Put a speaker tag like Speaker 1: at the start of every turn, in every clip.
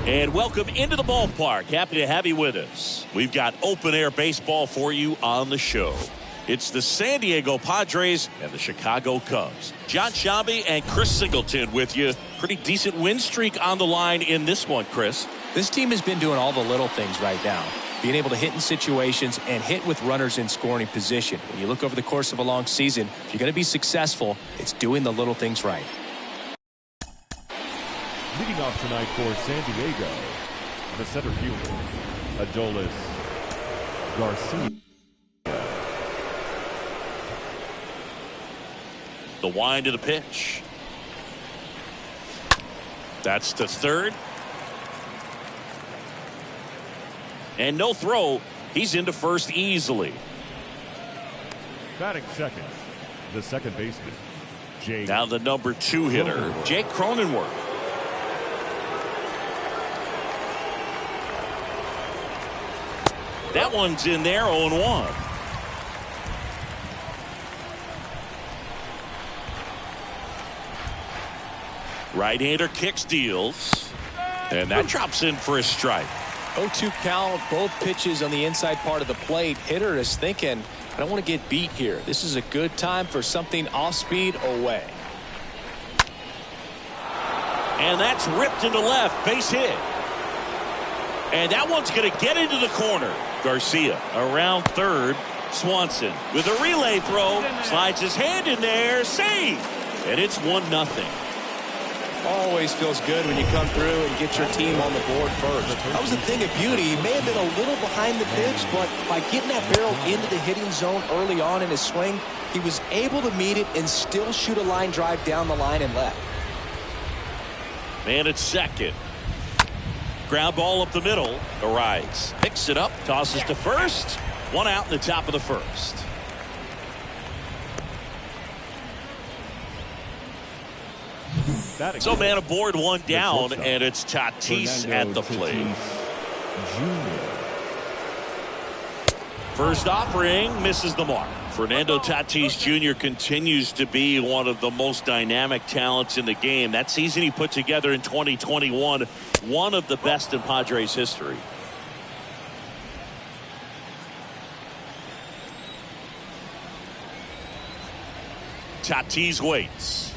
Speaker 1: And welcome into the ballpark. Happy to have you with us. We've got open-air baseball for you on the show. It's the San Diego Padres and the Chicago Cubs. John Shambi and Chris Singleton with you. Pretty decent win streak on the line in this one, Chris.
Speaker 2: This team has been doing all the little things right now. Being able to hit in situations and hit with runners in scoring position. When you look over the course of a long season, if you're going to be successful, it's doing the little things right.
Speaker 3: Leading off tonight for San Diego, the center fielder, Adolis Garcia.
Speaker 1: The wind of the pitch. That's to third. And no throw. He's into first easily.
Speaker 3: Batting second, the second baseman, Jake.
Speaker 1: Now the number 2 hitter, Jake Cronenworth. That one's in there, 0-1. Right-hander kicks, deals. And that drops in for a strike.
Speaker 2: 0-2 count, both pitches on the inside part of the plate. Hitter is thinking, I don't want to get beat here. This is a good time for something off speed away.
Speaker 1: And that's ripped into left, base hit. And that one's going to get into the corner. Garcia around third. Swanson with a relay throw. Slides his hand in there. Save. And it's 1-0.
Speaker 2: Always feels good when you come through and get your team on the board first. That was the thing of beauty. He may have been a little behind the pitch, but by getting that barrel into the hitting zone early on in his swing, he was able to meet it and still shoot a line drive down the line and left.
Speaker 1: Man at second. Ground ball up the middle. Arise. Picks it up. Tosses to first. 1 out in the top of the first. So man aboard, 1 down, and it's Tatis at the plate. First offering misses the mark. Fernando Tatis Jr. continues to be one of the most dynamic talents in the game. That season he put together in 2021, one of the best in Padres history. Tatis waits.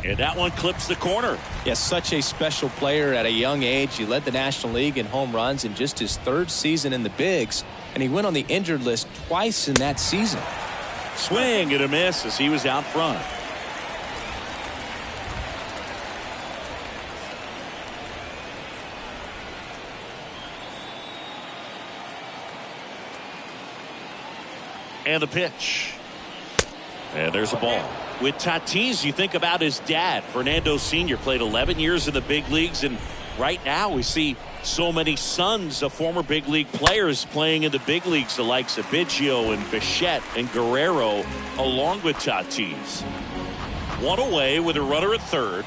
Speaker 1: And that one clips the corner.
Speaker 2: Yes, such a special player at a young age. He led the National League in home runs in just his 3rd season in the bigs, and he went on the injured list twice in that season.
Speaker 1: Swing and a miss as he was out front. And the pitch. And there's a ball. With Tatis, you think about his dad. Fernando Sr. played 11 years in the big leagues, and right now we see so many sons of former big league players playing in the big leagues, the likes of Biggio and Bichette and Guerrero, along with Tatis. 1 away with a runner at third.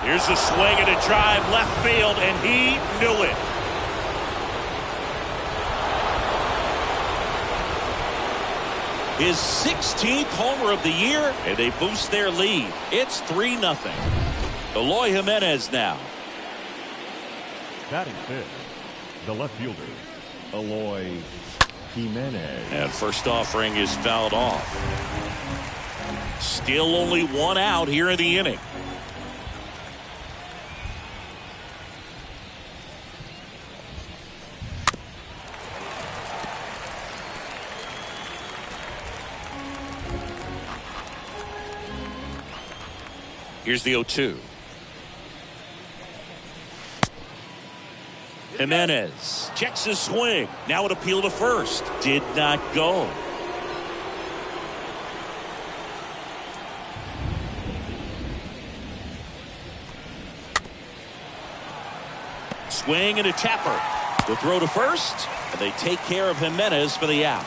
Speaker 1: Here's a swing and a drive left field, and he knew it. His 16th homer of the year, and they boost their lead. It's 3-0. Eloy Jimenez now.
Speaker 3: Batting fifth, the left fielder, Eloy Jimenez.
Speaker 1: And first offering is fouled off. Still only 1 out here in the inning. Here's the 0-2. Jimenez checks his swing. Now an appeal to first. Did not go. Swing and a tapper. The throw to first. And they take care of Jimenez for the out.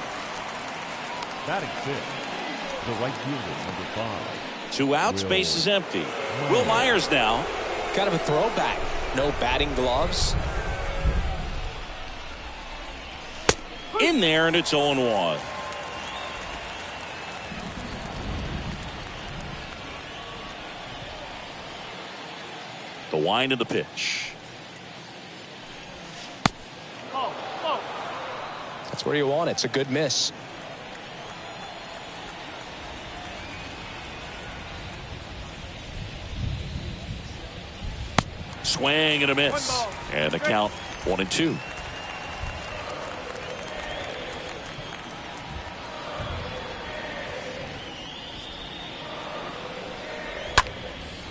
Speaker 3: Batting fifth, the right fielder, number 5.
Speaker 1: 2 outs, base is empty. Will Myers now.
Speaker 2: Kind of a throwback. No batting gloves.
Speaker 1: In there, and it's 0-1. The wind of the pitch.
Speaker 2: That's where you want it. It's a good miss.
Speaker 1: Swing and a miss. And the count 1-2.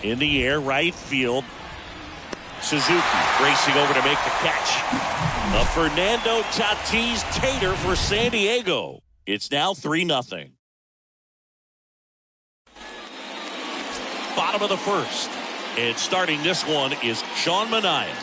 Speaker 1: In the air, right field. Suzuki racing over to make the catch. The Fernando Tatis Tater for San Diego. It's now 3-0. Bottom of the first. And starting this one is Sean Manaea.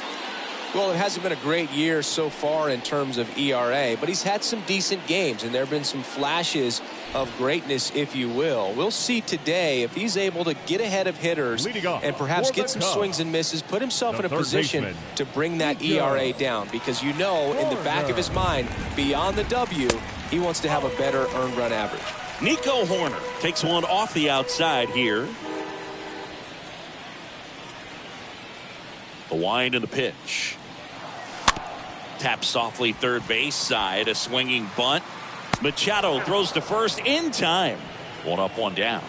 Speaker 2: Well, it hasn't been a great year so far in terms of ERA, but he's had some decent games, and there have been some flashes of greatness, if you will. We'll see today if he's able to get ahead of hitters and perhaps get some swings and misses, put himself in a position to bring that ERA down, because you know in the back of his mind, beyond the W, he wants to have a better earned run average.
Speaker 1: Nico Hoerner takes one off the outside here. The wind and the pitch. Tap softly third base side. A swinging bunt. Machado throws to first in time. 1 up, 1 down.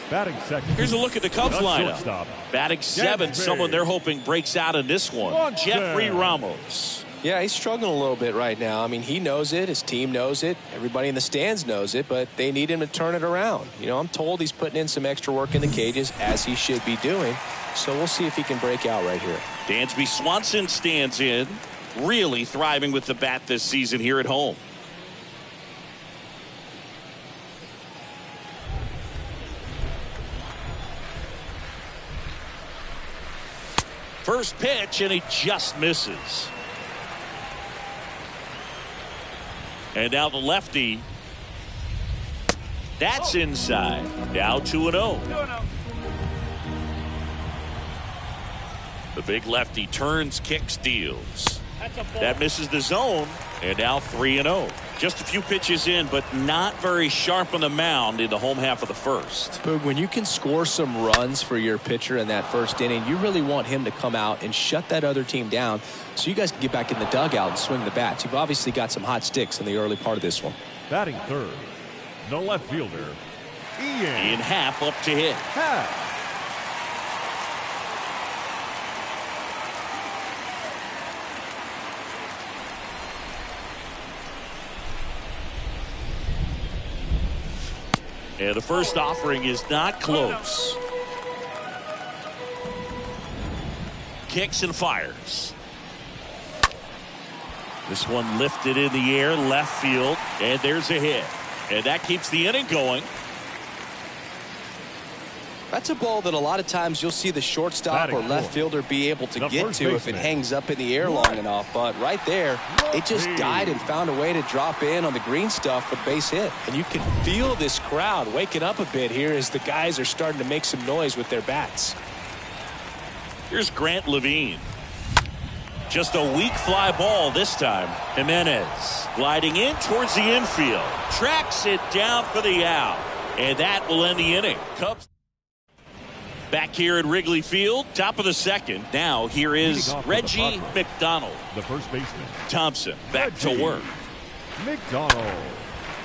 Speaker 3: Batting second.
Speaker 1: Here's a look at the Cubs lineup. Batting 7, someone they're hoping breaks out in this one. Jeffrey Ramos.
Speaker 2: Yeah, he's struggling a little bit right now. I mean, he knows it. His team knows it. Everybody in the stands knows it, but they need him to turn it around. You know, I'm told he's putting in some extra work in the cages, as he should be doing. So we'll see if he can break out right here.
Speaker 1: Dansby Swanson stands in. Really thriving with the bat this season here at home. First pitch, and he just misses. And now the lefty. That's inside. Now 2-0. The big lefty turns, kicks, deals. That misses the zone, and now 3-0. Just a few pitches in, but not very sharp on the mound in the home half of the first.
Speaker 2: Boog, when you can score some runs for your pitcher in that first inning, you really want him to come out and shut that other team down so you guys can get back in the dugout and swing the bats. You've obviously got some hot sticks in the early part of this one.
Speaker 3: Batting third, the left fielder,
Speaker 1: Ian Happ up to hit. And the first offering is not close. Kicks and fires. This one lifted in the air, left field, and there's a hit. And that keeps the inning going.
Speaker 2: That's a ball that a lot of times you'll see the shortstop or left fielder be able to get to if it hangs up in the air long enough. But right there, it just died and found a way to drop in on the green stuff for the base hit. And you can feel this crowd waking up a bit here as the guys are starting to make some noise with their bats.
Speaker 1: Here's Grant Levine. Just a weak fly ball this time. Jimenez gliding in towards the infield. Tracks it down for the out. And that will end the inning. Cubs back here at Wrigley Field, top of the second. Now here is Reggie McDonald.
Speaker 3: The first baseman.
Speaker 1: Thompson back to work.
Speaker 3: McDonald.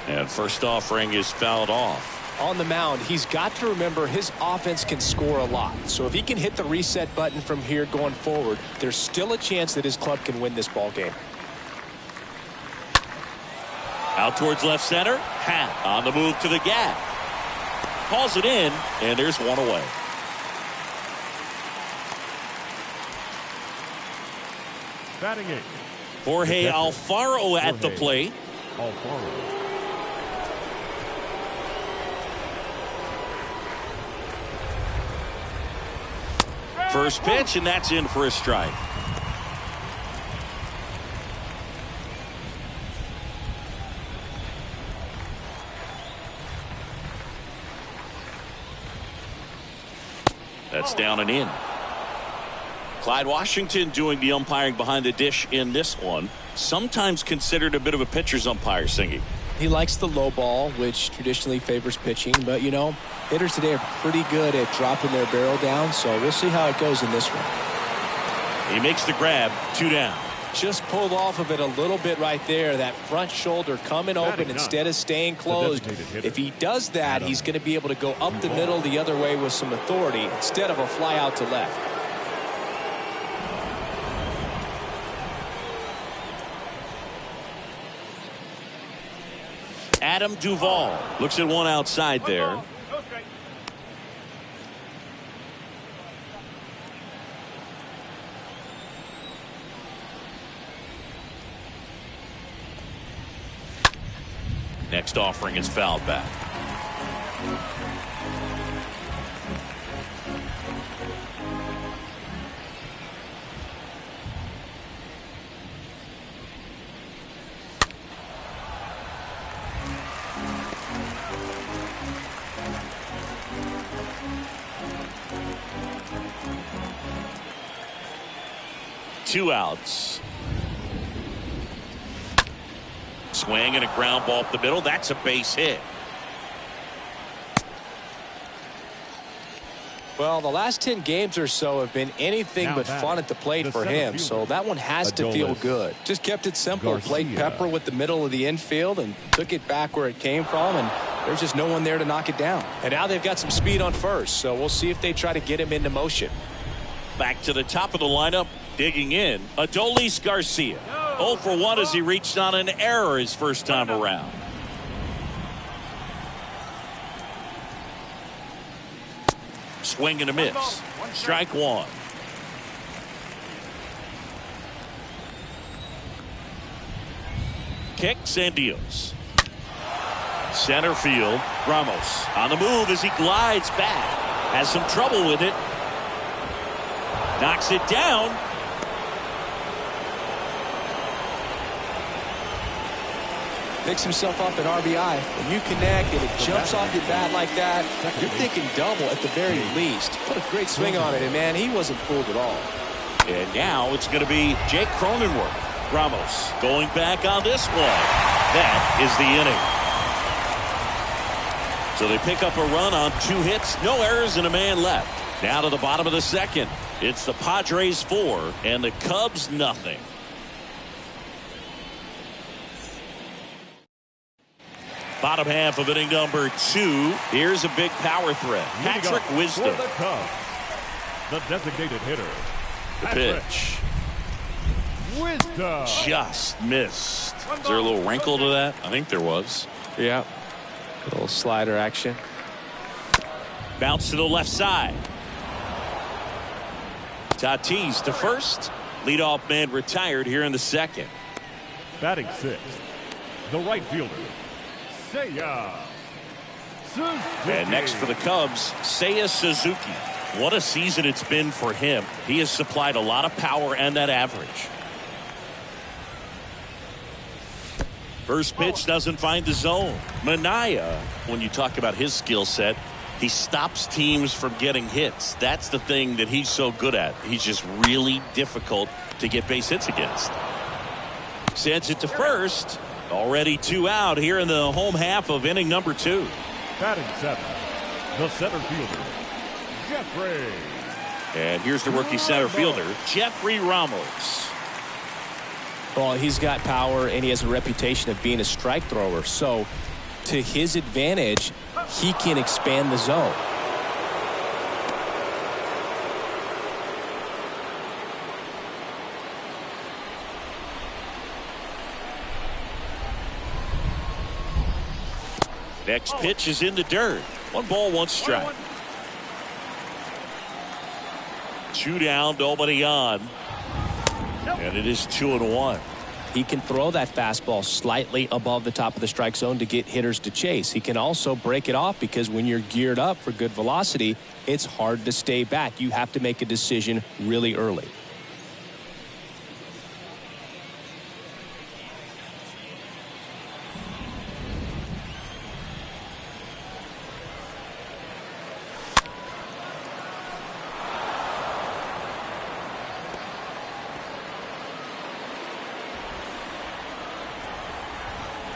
Speaker 1: And first offering is fouled off.
Speaker 2: On the mound, he's got to remember his offense can score a lot. So if he can hit the reset button from here going forward, there's still a chance that his club can win this ball game.
Speaker 1: Out towards left center. Happ on the move to the gap. Calls it in, and there's one away.
Speaker 3: Batting 8.
Speaker 1: Jorge Alfaro at the plate.
Speaker 3: Alfaro.
Speaker 1: First pitch, and that's in for a strike. That's down and in. Clyde Washington doing the umpiring behind the dish in this one. Sometimes considered a bit of a pitcher's umpire, Singy.
Speaker 2: He likes the low ball, which traditionally favors pitching. But, you know, hitters today are pretty good at dropping their barrel down. So we'll see how it goes in this one.
Speaker 1: He makes the grab. 2 down.
Speaker 2: Just pulled off of it a little bit right there. That front shoulder coming open instead of staying closed. If he does that, he's going to be able to go up the middle the other way with some authority instead of a fly out to left.
Speaker 1: Adam Duvall looks at one outside there. Next offering is fouled back. Two outs. Swing and a ground ball up the middle. That's a base hit.
Speaker 2: Well, the last 10 games or so have been anything but fun at the plate for him. So that one has to feel good. Just kept it simple. Played pepper with the middle of the infield and took it back where it came from. And there's just no one there to knock it down. And now they've got some speed on first. So we'll see if they try to get him into motion.
Speaker 1: Back to the top of the lineup. Digging in, Adolis Garcia. 0 for 1 as he reached on an error his first time around. Swing and a miss. Strike one. Kicks and deals. Center field. Ramos on the move as he glides back. Has some trouble with it. Knocks it down.
Speaker 2: Picks himself up at RBI. When you connect and it jumps off your bat like that, you're thinking double at the very least. Put a great swing on it, and man, he wasn't fooled at all.
Speaker 1: And now it's going to be Jake Cronenworth. Ramos going back on this one. That is the inning. So they pick up a run on 2 hits, no errors, and a man left. Now to the bottom of the second. It's the Padres 4 and the Cubs nothing. Bottom half of inning number 2. Here's a big power threat. Patrick Wisdom.
Speaker 3: For the Cubs, the designated hitter.
Speaker 1: The pitch.
Speaker 3: Wisdom.
Speaker 1: Just missed. Is there a little wrinkle to that? I think there was.
Speaker 2: Yeah. A little slider action.
Speaker 1: Bounce to the left side. Tatis to first. Leadoff man retired here in the second.
Speaker 3: Batting 6th, the right fielder, Seiya Suzuki.
Speaker 1: And next for the Cubs, Seiya Suzuki. What a season it's been for him. He has supplied a lot of power and that average. First pitch doesn't find the zone. Minaya, when you talk about his skill set, he stops teams from getting hits. That's the thing that he's so good at. He's just really difficult to get base hits against. Sends it to first. Already 2 out here in the home half of inning number 2.
Speaker 3: Batting 7th, the center fielder, Jeffrey.
Speaker 1: And here's the rookie center fielder, Jeffrey Ramos.
Speaker 2: Well, he's got power and he has a reputation of being a strike thrower. So to his advantage, he can expand the zone.
Speaker 1: Next pitch is in the dirt. 1 ball, 1 strike. 2 down, nobody on. And it is 2-1.
Speaker 2: He can throw that fastball slightly above the top of the strike zone to get hitters to chase. He can also break it off because when you're geared up for good velocity, it's hard to stay back. You have to make a decision really early.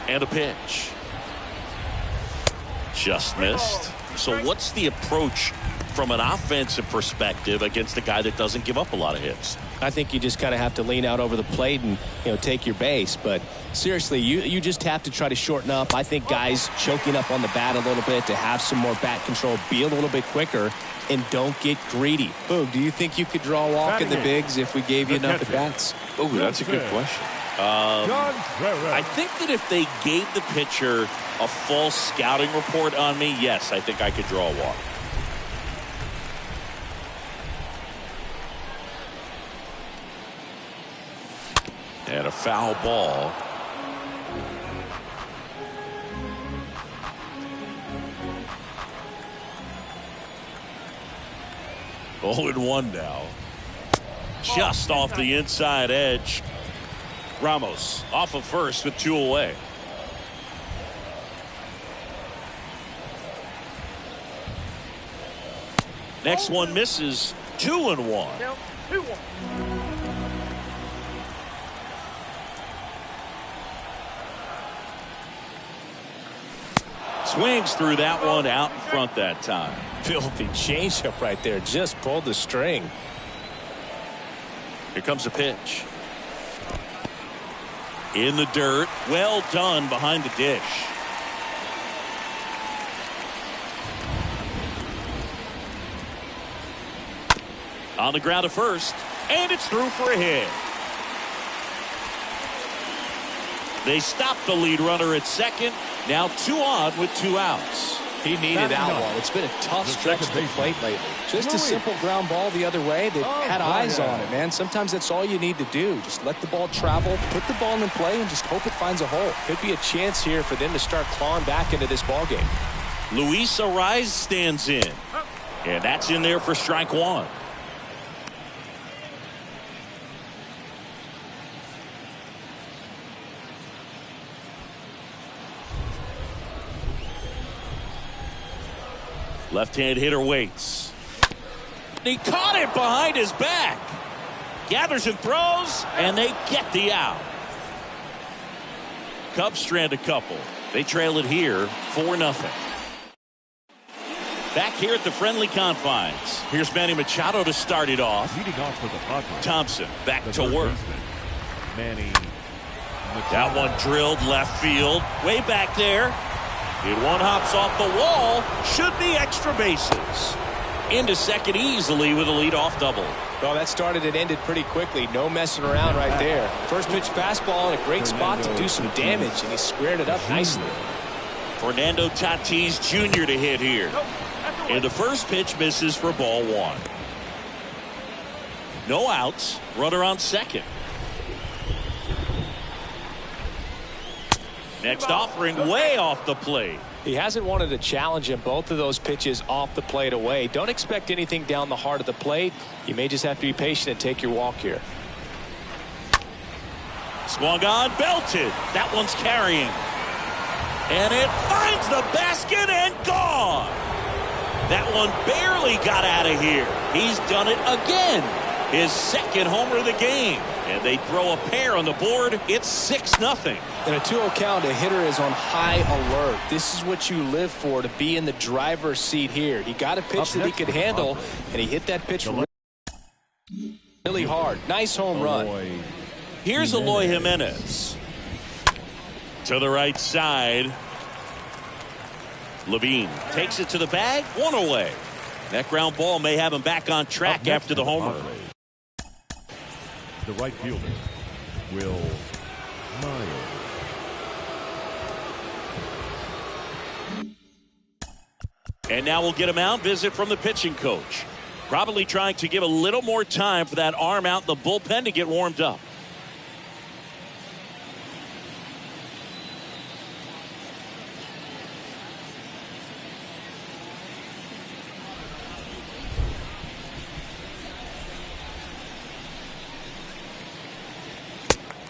Speaker 1: And a pitch. Just missed. So what's the approach from an offensive perspective against a guy that doesn't give up a lot of hits?
Speaker 2: I think you just kind of have to lean out over the plate and, take your base. But seriously, you just have to try to shorten up. I think guys choking up on the bat a little bit to have some more bat control, be a little bit quicker, and don't get greedy. Boog, do you think you could draw a walk in the bigs if we gave you enough at bats?
Speaker 1: Oh, that's a good question. I think that if they gave the pitcher a full scouting report on me, yes, I think I could draw a walk. And a foul ball. Oh, and 1 now. Just off the inside edge. Ramos off of first with 2 away. Next one misses. 2-1.
Speaker 4: 2-1.
Speaker 1: Swings through that one out in front that time.
Speaker 2: Filthy changeup right there. Just pulled the string.
Speaker 1: Here comes a pitch. In the dirt. Well done behind the dish. On the ground to first. And it's through for a hit. They stop the lead runner at second. Now 2 on with 2 outs.
Speaker 2: He needed that one. It's been a tough stretch to the plate lately. Just a simple ground ball the other way. They've had eyes on it, man. Sometimes that's all you need to do. Just let the ball travel, put the ball in play, and just hope it finds a hole. Could be a chance here for them to start clawing back into this ball game.
Speaker 1: Luis Ariz stands in. And that's in there for strike 1. Left-hand hitter waits. He caught it behind his back. Gathers and throws, and they get the out. Cubs strand a couple. They trail it here 4-0. Back here at the friendly confines. Here's Manny Machado to start it off.
Speaker 3: Leading off for the Padres.
Speaker 1: Thompson back to work.
Speaker 3: Manny Machado.
Speaker 1: That one drilled left field. Way back there. And one hops off the wall. Should be extra bases. Into second easily with a leadoff double.
Speaker 2: Well, that started and ended pretty quickly. No messing around right there. First pitch fastball in a great spot to do some damage, and he squared it up nicely.
Speaker 1: Fernando Tatis Jr. to hit here. And the first pitch misses for ball 1. No outs. Runner on second. Next offering way off the plate.
Speaker 2: He hasn't wanted to challenge him. Both of those pitches off the plate away. Don't expect anything down the heart of the plate. You may just have to be patient and take your walk here.
Speaker 1: Swung on, belted. That one's carrying. And it finds the basket and gone. That one barely got out of here. He's done it again. His second homer of the game. And they throw a pair on the board. It's 6-0.
Speaker 2: In a 2-0 count, a hitter is on high alert. This is what you live for, to be in the driver's seat here. He got a pitch that he could handle, and he hit that pitch really hard. Nice home run.
Speaker 1: Here's Eloy Jimenez. To the right side. Levine takes it to the bag. 1 away. That ground ball may have him back on track after the homer.
Speaker 3: The right fielder, Will Myers.
Speaker 1: And now we'll get a mound visit from the pitching coach. Probably trying to give a little more time for that arm out in the bullpen to get warmed up.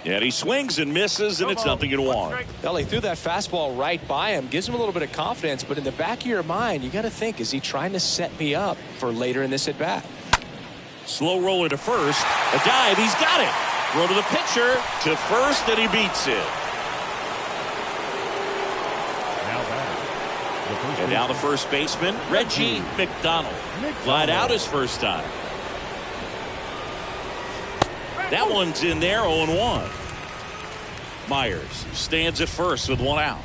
Speaker 1: And he swings and misses, and it's 0-1.
Speaker 2: Well, he threw that fastball right by him. Gives him a little bit of confidence, but in the back of your mind, you got to think, is he trying to set me up for later in this at-bat?
Speaker 1: Slow roller to first. A dive. He's got it. Throw to the pitcher. To first, and he beats it. And now the first baseman, Reggie McDonald. Flied out his first time. That one's in there, 0-1. Myers stands at first with one out.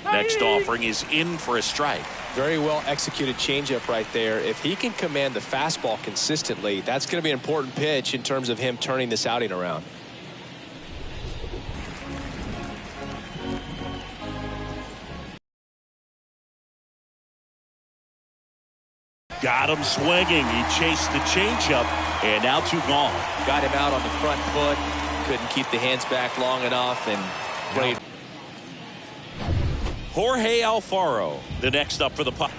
Speaker 1: Next offering is in for a strike.
Speaker 2: Very well executed changeup right there. If he can command the fastball consistently, that's going to be an important pitch in terms of him turning this outing around.
Speaker 1: Got him swinging. He chased the changeup, and now two gone.
Speaker 2: Got him out on the front foot. Couldn't keep the hands back long enough and played.
Speaker 1: Jorge Alfaro, the next up for the Padres.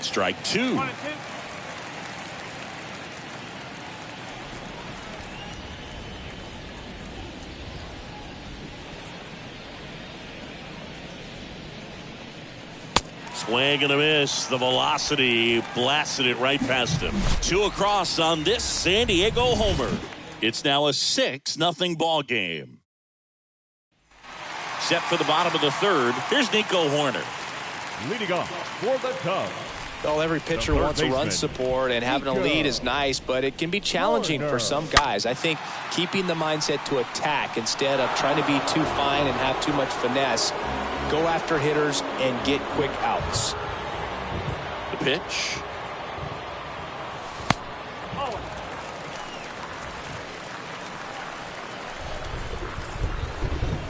Speaker 1: Strike two. Swing and a miss. The velocity blasted it right past him. Two across on this San Diego homer. It's now a 6-0 ball game. Set for the bottom of the third. Here's Nico Horner.
Speaker 3: Leading off for the Cubs.
Speaker 2: Well, every pitcher wants a run support, and having a lead is nice, but it can be challenging for some guys. I think keeping the mindset to attack instead of trying to be too fine and have too much finesse. Go after hitters and get quick outs.
Speaker 1: The pitch.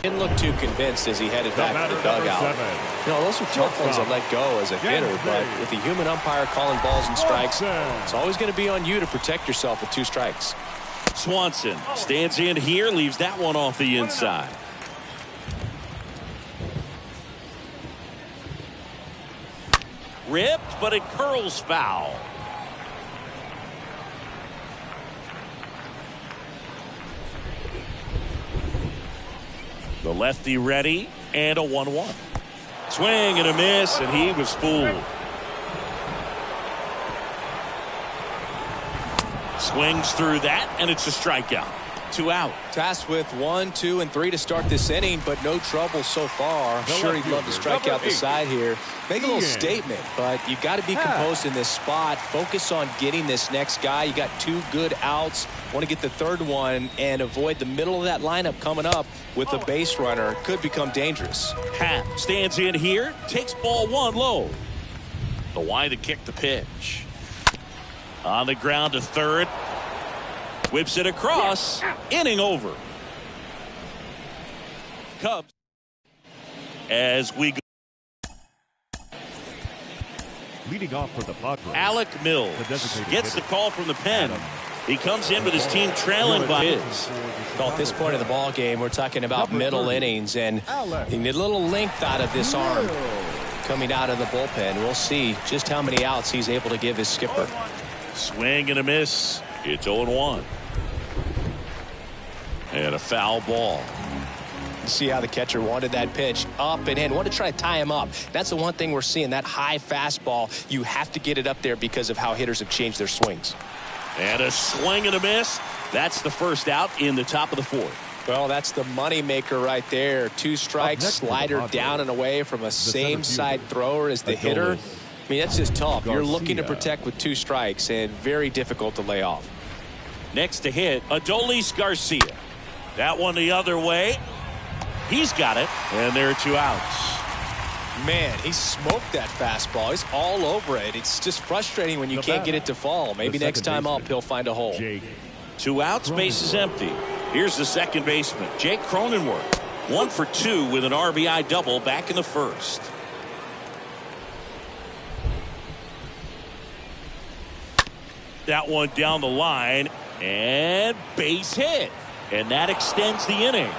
Speaker 2: Didn't look too convinced as he headed back to the dugout. You know, those are tough ones to let go as a hitter, but with the human umpire calling balls and strikes, it's always going to be on you to protect yourself with 2 strikes.
Speaker 1: Swanson stands in here, leaves that one off the inside. Ripped, but it curls foul. The lefty ready, and a 1-1. Swing and a miss, and he was fooled. Swings through that, and it's a strikeout. 2 out.
Speaker 2: Tasked with 1, 2, and 3 to start this inning, but no trouble so far. I'm sure he'd love to strike out the side here. Make a little statement, but you've got to be composed in this spot. Focus on getting this next guy. You got 2 good outs. Want to get the third one and avoid the middle of that lineup coming up with a base runner. Could become dangerous.
Speaker 1: Happ stands in here, takes ball 1 low. The wide to kick the pitch. On the ground to third. Whips it across. Inning over. Cubs. As we go.
Speaker 3: Leading off for the Padres.
Speaker 1: Alec Mills gets the call from the pen. He comes in with his team trailing by his.
Speaker 2: Well, at this point in the ball game, we're talking about middle innings, and you need a little length out of this arm coming out of the bullpen. We'll see just how many outs he's able to give his skipper.
Speaker 1: Swing and a miss. It's 0-1. And a foul ball.
Speaker 2: See how the catcher wanted that pitch up and in. Wanted to try to tie him up. That's the one thing we're seeing, that high fastball. You have to get it up there because of how hitters have changed their swings.
Speaker 1: And a swing and a miss. That's the first out in the top of the 4th.
Speaker 2: Well, that's the money maker right there. 2 strikes, slider down and away from a same side thrower as the hitter. I mean, that's just tough. You're looking to protect with 2 strikes and very difficult to lay off.
Speaker 1: Next to hit, Adolis Garcia. That one the other way. He's got it, and there are 2 outs.
Speaker 2: Man, he smoked that fastball. He's all over it. It's just frustrating when you can't get it to fall. Maybe next time up, he'll find a hole.
Speaker 1: 2 outs, base is empty. Here's the second baseman, Jake Cronenworth. 1 for 2 with an RBI double back in the first. That one down the line, and base hit. And that extends the inning.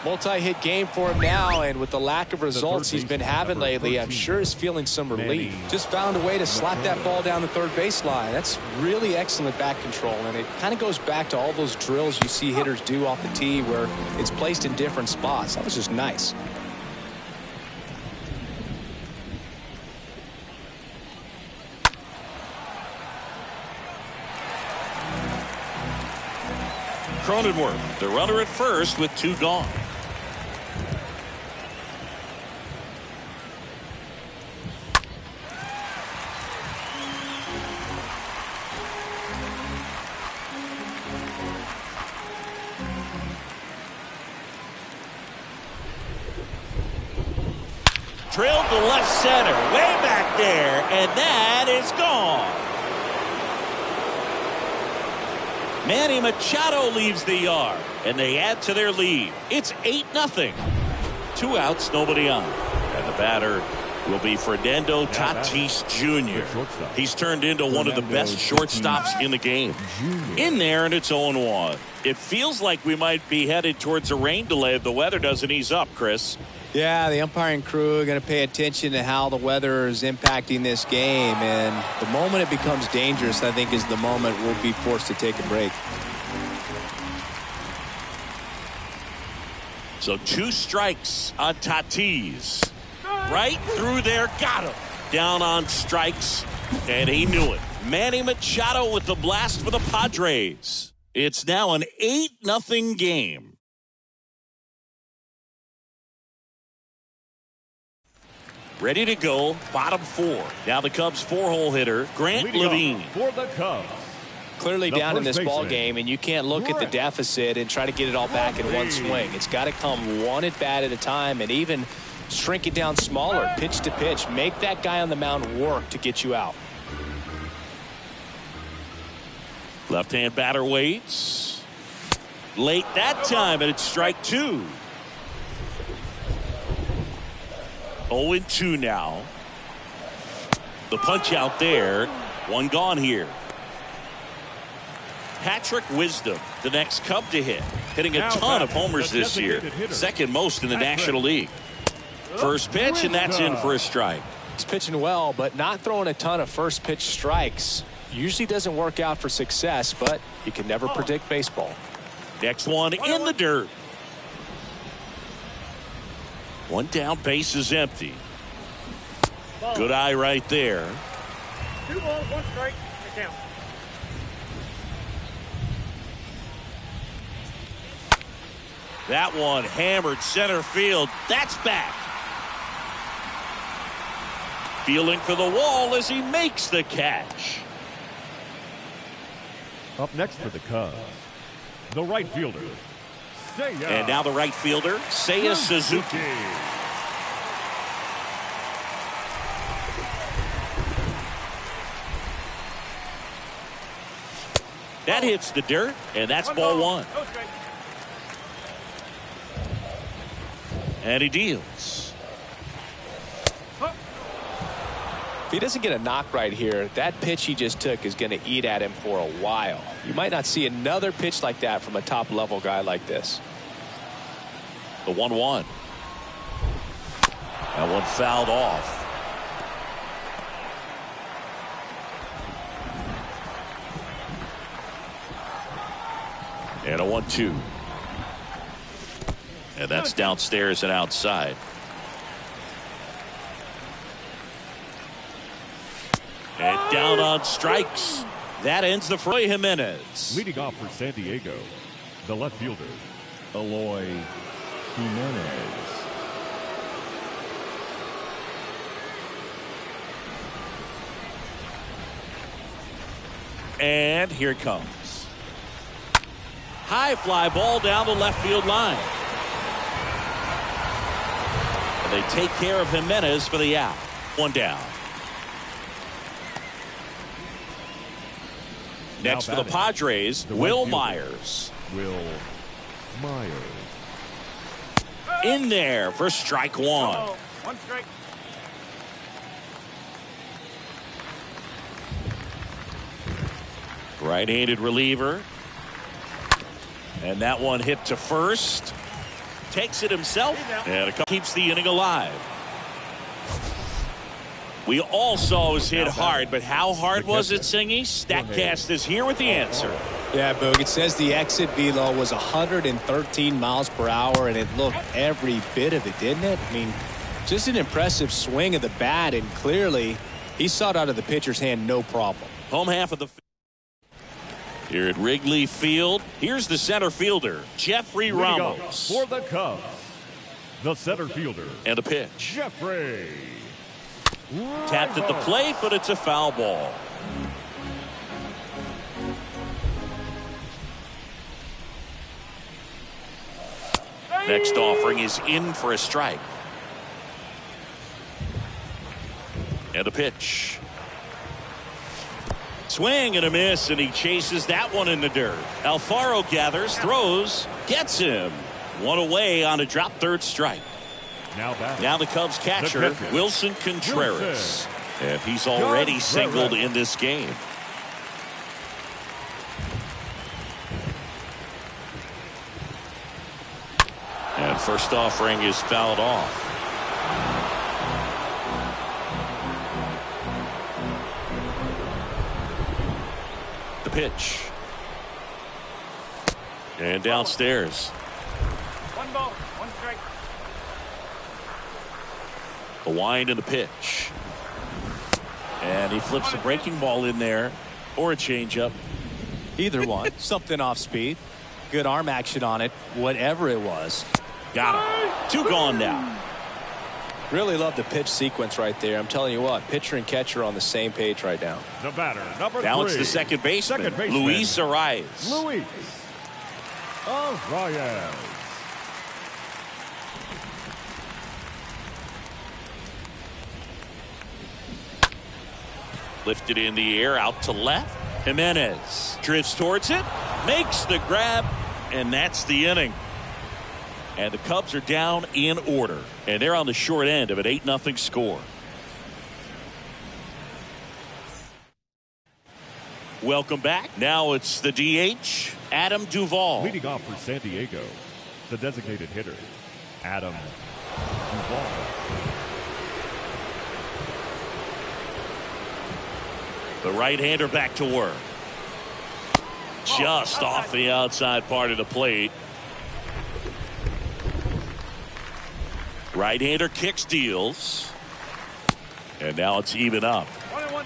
Speaker 2: Multi-hit game for him now, and with the lack of results he's been having lately, I'm sure he's feeling some relief. Just found a way to slap that ball down the third baseline. That's really excellent back control, and it kind of goes back to all those drills you see hitters do off the tee where it's placed in different spots. That was just nice.
Speaker 1: Cronenworth, the runner at first with 2 gone. Drilled to left center, way back there, and that is gone. Manny Machado leaves the yard, and they add to their lead. It's 8-0. 2 outs, nobody on. And the batter will be Fernando Tatis Jr. He's turned into one of the best shortstops in the game. In there, and it's 0-1. It feels like we might be headed towards a rain delay if the weather doesn't ease up, Chris.
Speaker 2: Yeah, the umpiring crew are going to pay attention to how the weather is impacting this game. And the moment it becomes dangerous, I think, is the moment we'll be forced to take a break.
Speaker 1: So 2 strikes on Tatis. Right through there, got him. Down on strikes, and he knew it. Manny Machado with the blast for the Padres. It's now an 8-0 game. Ready to go, bottom 4. Now the Cubs 4-hole hitter, Grant Levine.
Speaker 3: For the Cubs.
Speaker 2: Clearly down in this ball game, and you can't look at the deficit and try to get it all back in one swing. It's got to come one at bat at a time, and even shrink it down smaller, pitch to pitch. Make that guy on the mound work to get you out.
Speaker 1: Left-hand batter waits. Late that time, and it's strike 2. 0-2 now. The punch out there. 1 gone here. Patrick Wisdom, the next Cub to hit. Hitting a ton of homers this year. Second most in the National League. First pitch, and that's in for a strike.
Speaker 2: He's pitching well, but not throwing a ton of first pitch strikes. Usually doesn't work out for success, but you can never predict baseball.
Speaker 1: Next one in the dirt. 1 down, base is empty. Good eye right there.
Speaker 4: 2 balls, 1 strike, and down.
Speaker 1: That one hammered center field. That's back. Feeling for the wall as he makes the catch.
Speaker 3: Up next for the Cubs, the right fielder, Seiya.
Speaker 1: And now the right fielder, Seiya Suzuki. That hits the dirt, and that's ball 1. And he deals.
Speaker 2: If he doesn't get a knock right here, that pitch he just took is going to eat at him for a while. You might not see another pitch like that from a top-level guy like this.
Speaker 1: The 1-1. That one fouled off. And a 1-2. And that's downstairs and outside. And down on strikes. That ends the Froy Jimenez.
Speaker 3: Leading off for San Diego, the left fielder, Eloy Jimenez.
Speaker 1: And here it comes. High fly ball down the left field line. And they take care of Jimenez for the out. 1 down. Next for the Padres, Will Myers.
Speaker 3: Will Myers.
Speaker 1: In there for strike 1.
Speaker 4: 1 strike.
Speaker 1: Right-handed reliever. And that one hit to first. Takes it himself. And it keeps the inning alive. We all saw it was hit hard, but how hard was it, Singy? StatCast is here with the answer.
Speaker 2: Yeah, Boog, it says the exit velo was 113 miles per hour, and it looked every bit of it, didn't it? I mean, just an impressive swing of the bat, and clearly he saw it out of the pitcher's hand no problem.
Speaker 1: Home half of the Here at Wrigley Field, here's the center fielder, Jeffrey Ramos.
Speaker 3: For the Cubs, the center fielder.
Speaker 1: And a pitch.
Speaker 3: Jeffrey
Speaker 1: Tapped at the plate, but it's a foul ball. Next offering is in for a strike. And a pitch. Swing and a miss, and he chases that one in the dirt. Alfaro gathers, throws, gets him. One away on a drop third strike. Now the Cubs catcher, Wilson Contreras. And he's already singled in this game. And first offering is fouled off. The pitch. And downstairs.
Speaker 4: 1 ball, 1 strike.
Speaker 1: The wind and the pitch. And he flips a breaking ball in there, or a changeup.
Speaker 2: Either one. Something off speed. Good arm action on it. Whatever it was.
Speaker 1: Got him. 2 gone now.
Speaker 2: Really love the pitch sequence right there. I'm telling you what, pitcher and catcher on the same page right now.
Speaker 3: The batter, number 3.
Speaker 1: Now it's the second baseman, Luis Arias.
Speaker 3: Luis Arias.
Speaker 1: Lifted in the air, out to left. Jimenez drifts towards it, makes the grab, and that's the inning. And the Cubs are down in order, and they're on the short end of an 8-0 score. Welcome back. Now it's the DH, Adam Duvall.
Speaker 3: Leading off for San Diego, the designated hitter, Adam Duvall.
Speaker 1: The right-hander back to work. Just off the outside part of the plate. Right-hander kicks, deals. And now it's even up.
Speaker 4: 1-1.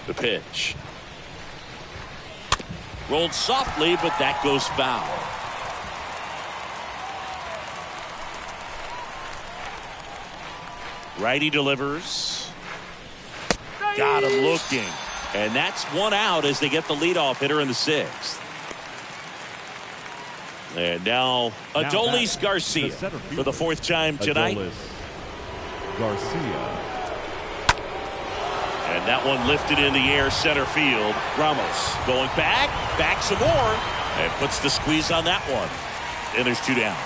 Speaker 1: The pitch. Rolled softly, but that goes foul. Righty delivers. Got him looking. And that's 1 out as they get the leadoff hitter in the 6th. And now Adolis Garcia for the 4th time tonight.
Speaker 3: Garcia.
Speaker 1: And that one lifted in the air, center field. Ramos going back some more, and puts the squeeze on that one. And there's 2 down.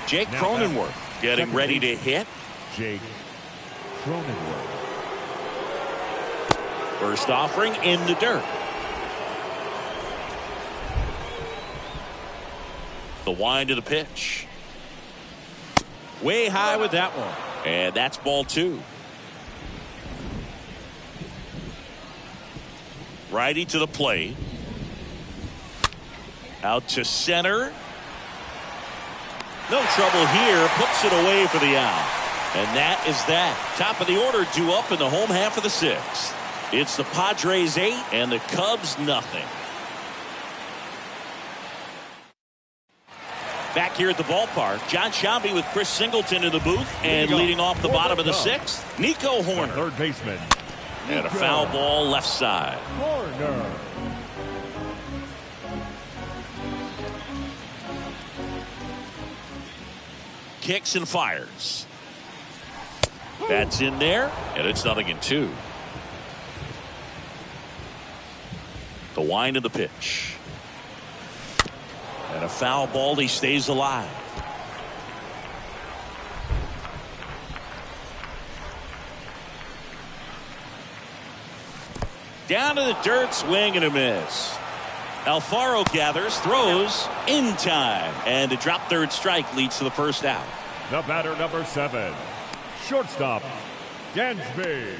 Speaker 1: Jake Cronenworth getting ready to hit.
Speaker 3: Jake Cronenworth.
Speaker 1: First offering in the dirt. The wind of the pitch. Way high with that one. And that's ball 2. Righty to the plate. Out to center. No trouble here. Puts it away for the out. And that is that. Top of the order due up in the home half of the 6th. It's the Padres 8 and the Cubs nothing. Back here at the ballpark, John Shambi with Chris Singleton in the booth, and leading off the bottom of the 6th, Nico Hoerner.
Speaker 3: Third baseman.
Speaker 1: And a foul ball left side.
Speaker 3: Hoerner.
Speaker 1: Kicks and fires. That's in there, and it's 0-2. The wind of the pitch. And a foul ball, he stays alive. Down to the dirt, swing and a miss. Alfaro gathers, throws in time, and a drop third strike leads to the first out.
Speaker 3: The batter, number 7, shortstop, Dansby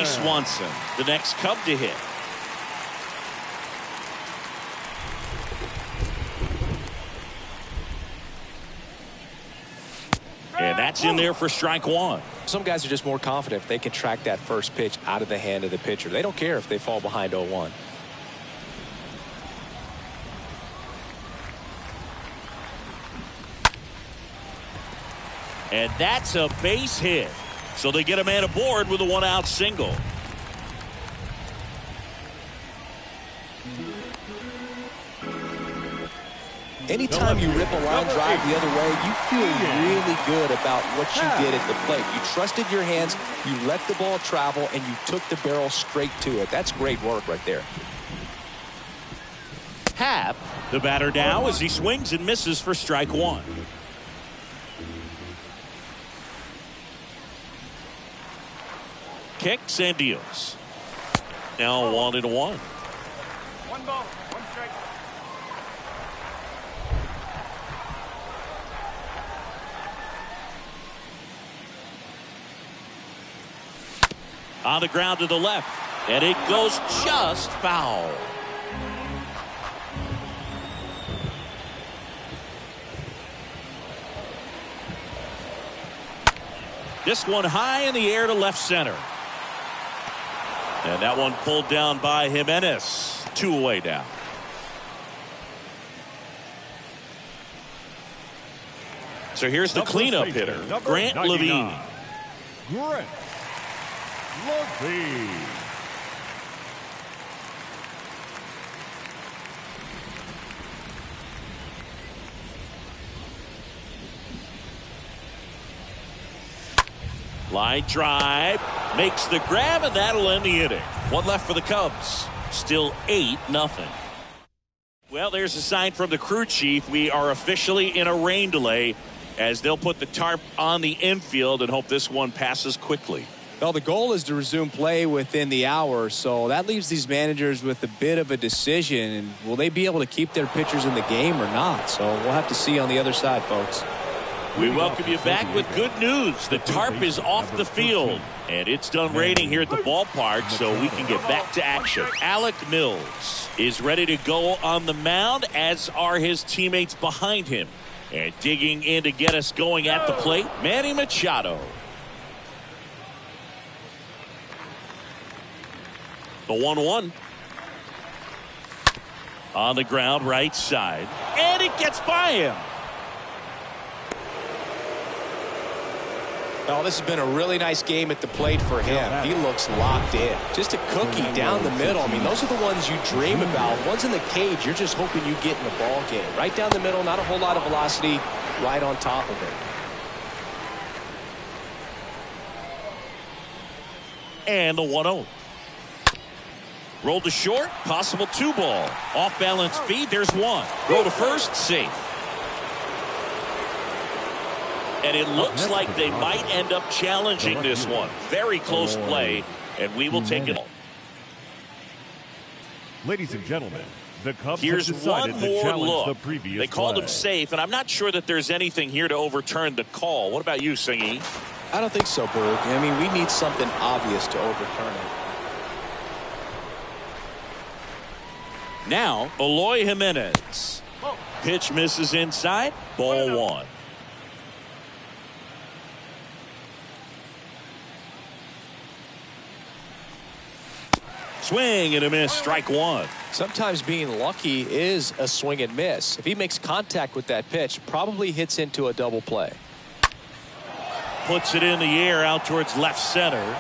Speaker 1: Swanson, the next Cub to hit. That's in there for strike one.
Speaker 2: Some guys are just more confident if they can track that first pitch out of the hand of the pitcher. They don't care if they fall behind 0-1.
Speaker 1: And that's a base hit. So they get a man aboard with a one-out single.
Speaker 2: Anytime you rip a line drive the other way, you feel really good about what you did at the plate. You trusted your hands, you let the ball travel, and you took the barrel straight to it. That's great work right there.
Speaker 1: Happ, the batter now, as he swings and misses for strike one. Kicks and deals. Now 1-1.
Speaker 4: One ball, one strike.
Speaker 1: On the ground to the left, and it goes just foul. This one high in the air to left center. And that one pulled down by Jimenez. 2 away now. So here's the cleanup hitter, Grant Levine.
Speaker 3: Grant Levine.
Speaker 1: Line drive, makes the grab, and that'll end the inning. One left for the Cubs. Still 8-0. Well, there's a sign from the crew chief. We are officially in a rain delay as they'll put the tarp on the infield and hope this one passes quickly.
Speaker 2: Well, the goal is to resume play within the hour, so that leaves these managers with a bit of a decision. And will they be able to keep their pitchers in the game or not? So we'll have to see on the other side, folks.
Speaker 1: We welcome you back with good news. The tarp is off the field, and it's done raining here at the ballpark, so we can get back to action. Alec Mills is ready to go on the mound, as are his teammates behind him. And digging in to get us going at the plate, Manny Machado. The 1-1. On the ground, right side. And it gets by him.
Speaker 2: Well, this has been a really nice game at the plate for him. He looks locked in. Just a cookie down the middle. I mean, those are the ones you dream about. Ones in the cage, you're just hoping you get in the ball game. Right down the middle, not a whole lot of velocity, right on top of it.
Speaker 1: And the 1-0. Rolled to short, possible 2-ball. Off balance feed, there's one. Roll to first, safe. And it looks like they might end up challenging this one. Very close play, and we will take it.
Speaker 3: Ladies and gentlemen, the Cubs
Speaker 1: Here's
Speaker 3: have decided
Speaker 1: one
Speaker 3: to
Speaker 1: more
Speaker 3: challenge
Speaker 1: look.
Speaker 3: the previous
Speaker 1: They called
Speaker 3: play.
Speaker 1: him safe, and I'm not sure that there's anything here to overturn the call. What about you, Singy?
Speaker 2: I don't think so, Berg. I mean, we need something obvious to overturn it.
Speaker 1: Now, Eloy Jimenez. Pitch misses inside. Ball 1. Swing and a miss, strike 1.
Speaker 2: Sometimes being lucky is a swing and miss. If he makes contact with that pitch, probably hits into a double play.
Speaker 1: Puts it in the air out towards left center.